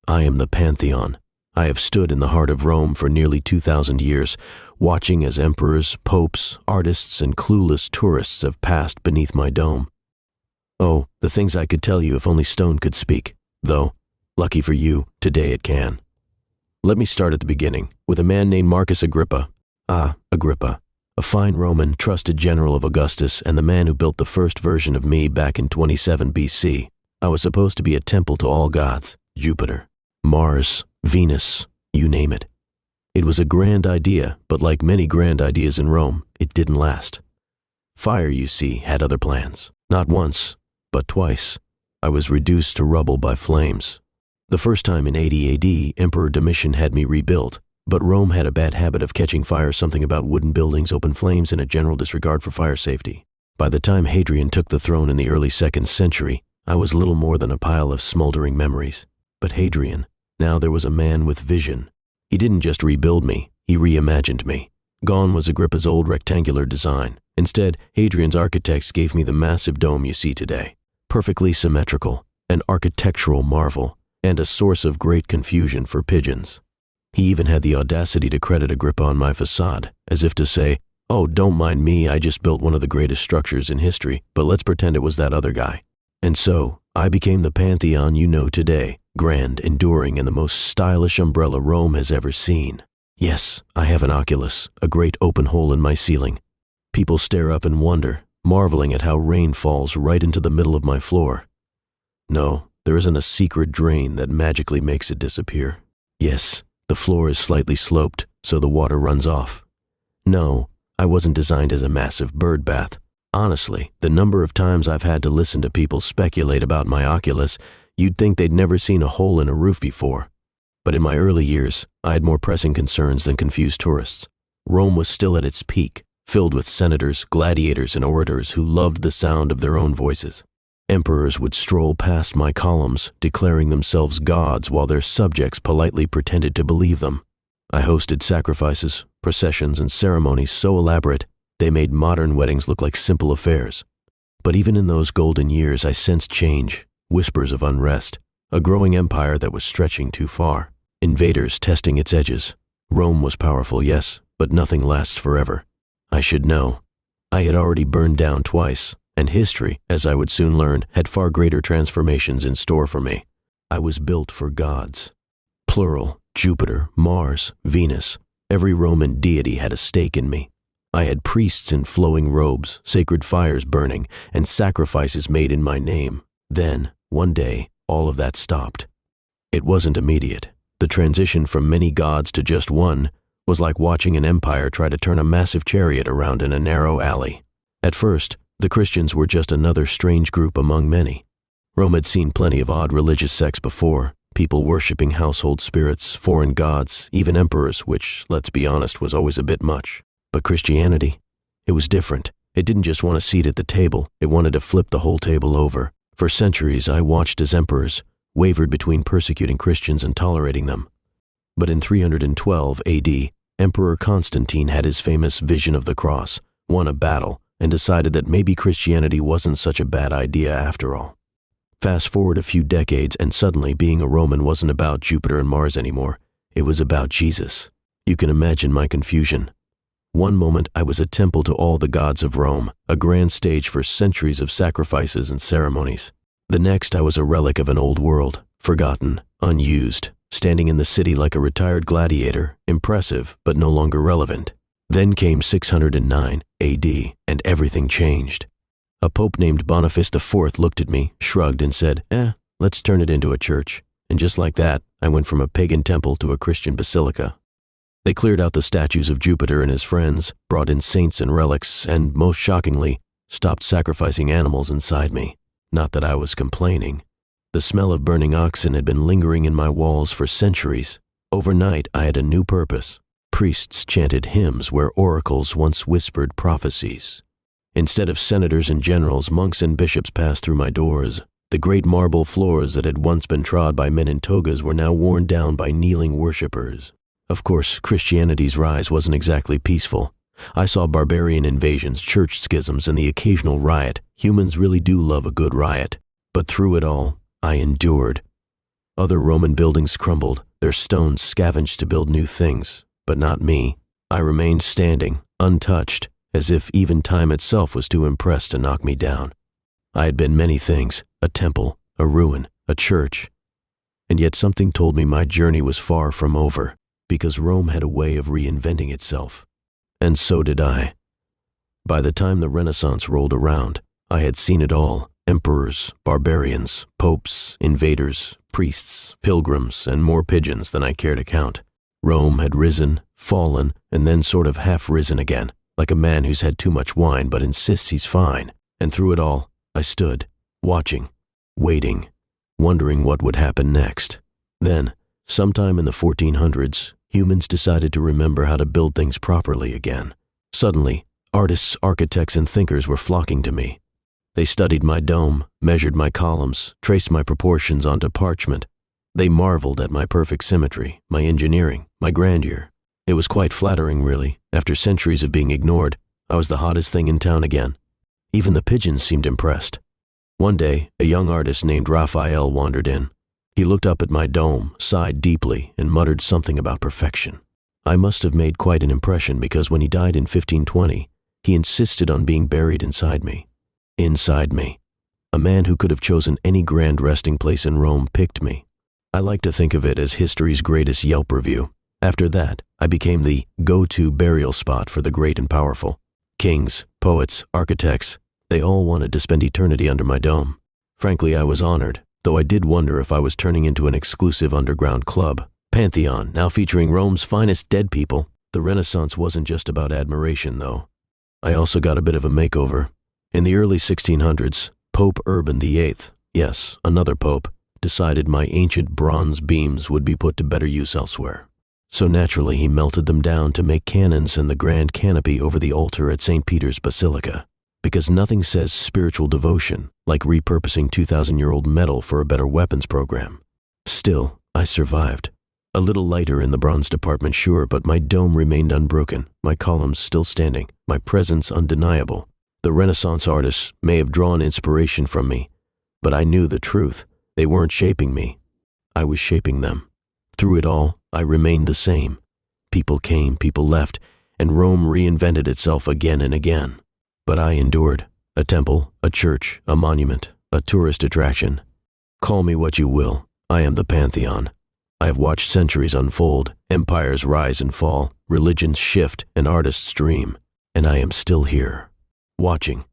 I am the Pantheon. I have stood in the heart of Rome for nearly 2,000 years, watching as emperors, popes, artists, and clueless tourists have passed beneath my dome. Oh, the things I could tell you if only stone could speak, though, lucky for you, today it can. Let me start at the beginning, with a man named Marcus Agrippa. Agrippa, a fine Roman, trusted general of Augustus, and the man who built the first version of me back in 27 BC. I was supposed to be a temple to all gods, Jupiter, Mars, Venus, you name it. It was a grand idea, but like many grand ideas in Rome, it didn't last. Fire, you see, had other plans. Not once, but twice. I was reduced to rubble by flames. The first time in 80 AD, Emperor Domitian had me rebuilt, but Rome had a bad habit of catching fire, something about wooden buildings, open flames, and a general disregard for fire safety. By the time Hadrian took the throne in the early 2nd century, I was little more than a pile of smoldering memories. But Hadrian, now there was a man with vision. He didn't just rebuild me, he reimagined me. Gone was Agrippa's old rectangular design. Instead, Hadrian's architects gave me the massive dome you see today. Perfectly symmetrical, an architectural marvel, and a source of great confusion for pigeons. He even had the audacity to credit Agrippa on my facade, as if to say, "Oh, don't mind me, I just built one of the greatest structures in history, but let's pretend it was that other guy." And so, I became the Pantheon you know today, grand, enduring, and the most stylish umbrella Rome has ever seen. Yes, I have an oculus, a great open hole in my ceiling. People stare up and wonder, marveling at how rain falls right into the middle of my floor. No, there isn't a secret drain that magically makes it disappear. Yes, the floor is slightly sloped, so the water runs off. No, I wasn't designed as a massive bird bath. Honestly, the number of times I've had to listen to people speculate about my oculus, you'd think they'd never seen a hole in a roof before. But in my early years, I had more pressing concerns than confused tourists. Rome was still at its peak, filled with senators, gladiators, and orators who loved the sound of their own voices. Emperors would stroll past my columns, declaring themselves gods while their subjects politely pretended to believe them. I hosted sacrifices, processions, and ceremonies so elaborate they made modern weddings look like simple affairs. But even in those golden years, I sensed change, whispers of unrest, a growing empire that was stretching too far, invaders testing its edges. Rome was powerful, yes, but nothing lasts forever. I should know. I had already burned down twice, and history, as I would soon learn, had far greater transformations in store for me. I was built for gods. Plural, Jupiter, Mars, Venus. Every Roman deity had a stake in me. I had priests in flowing robes, sacred fires burning, and sacrifices made in my name. Then, one day, all of that stopped. It wasn't immediate. The transition from many gods to just one was like watching an empire try to turn a massive chariot around in a narrow alley. At first, the Christians were just another strange group among many. Rome had seen plenty of odd religious sects before, people worshipping household spirits, foreign gods, even emperors, which, let's be honest, was always a bit much. But Christianity? It was different. It didn't just want a seat at the table, it wanted to flip the whole table over. For centuries, I watched as emperors wavered between persecuting Christians and tolerating them. But in 312 AD, Emperor Constantine had his famous vision of the cross, won a battle, and decided that maybe Christianity wasn't such a bad idea after all. Fast forward a few decades, and suddenly being a Roman wasn't about Jupiter and Mars anymore. It was about Jesus. You can imagine my confusion. One moment I was a temple to all the gods of Rome, a grand stage for centuries of sacrifices and ceremonies. The next I was a relic of an old world, forgotten, unused, standing in the city like a retired gladiator, impressive but no longer relevant. Then came 609 AD, and everything changed. A pope named Boniface IV looked at me, shrugged, and said, let's turn it into a church. And just like that, I went from a pagan temple to a Christian basilica. They cleared out the statues of Jupiter and his friends, brought in saints and relics, and, most shockingly, stopped sacrificing animals inside me. Not that I was complaining. The smell of burning oxen had been lingering in my walls for centuries. Overnight, I had a new purpose. Priests chanted hymns where oracles once whispered prophecies. Instead of senators and generals, monks and bishops passed through my doors. The great marble floors that had once been trod by men in togas were now worn down by kneeling worshippers. Of course, Christianity's rise wasn't exactly peaceful. I saw barbarian invasions, church schisms, and the occasional riot. Humans really do love a good riot. But through it all, I endured. Other Roman buildings crumbled, their stones scavenged to build new things, but not me. I remained standing, untouched, as if even time itself was too impressed to knock me down. I had been many things, a temple, a ruin, a church, and yet something told me my journey was far from over, because Rome had a way of reinventing itself. And so did I. By the time the Renaissance rolled around, I had seen it all: emperors, barbarians, popes, invaders, priests, pilgrims, and more pigeons than I care to count. Rome had risen, fallen, and then sort of half-risen again, like a man who's had too much wine but insists he's fine. And through it all, I stood, watching, waiting, wondering what would happen next. Then, sometime in the 1400s, humans decided to remember how to build things properly again. Suddenly, artists, architects, and thinkers were flocking to me. They studied my dome, measured my columns, traced my proportions onto parchment. They marveled at my perfect symmetry, my engineering, my grandeur. It was quite flattering, really. After centuries of being ignored, I was the hottest thing in town again. Even the pigeons seemed impressed. One day, a young artist named Raphael wandered in. He looked up at my dome, sighed deeply, and muttered something about perfection. I must have made quite an impression, because when he died in 1520, he insisted on being buried inside me. Inside me. A man who could have chosen any grand resting place in Rome picked me. I like to think of it as history's greatest Yelp review. After that, I became the go-to burial spot for the great and powerful. Kings, poets, architects, they all wanted to spend eternity under my dome. Frankly, I was honored, though I did wonder if I was turning into an exclusive underground club. Pantheon, now featuring Rome's finest dead people. The Renaissance wasn't just about admiration, though. I also got a bit of a makeover. In the early 1600s, Pope Urban VIII, yes, another pope, decided my ancient bronze beams would be put to better use elsewhere. So naturally, he melted them down to make cannons and the grand canopy over the altar at St. Peter's Basilica. Because nothing says spiritual devotion like repurposing 2,000-year-old metal for a better weapons program. Still, I survived. A little lighter in the bronze department, sure, but my dome remained unbroken, my columns still standing, my presence undeniable. The Renaissance artists may have drawn inspiration from me, but I knew the truth. They weren't shaping me. I was shaping them. Through it all, I remained the same. People came, people left, and Rome reinvented itself again and again. But I endured. A temple, a church, a monument, a tourist attraction. Call me what you will, I am the Pantheon. I have watched centuries unfold, empires rise and fall, religions shift, and artists dream. And I am still here, watching,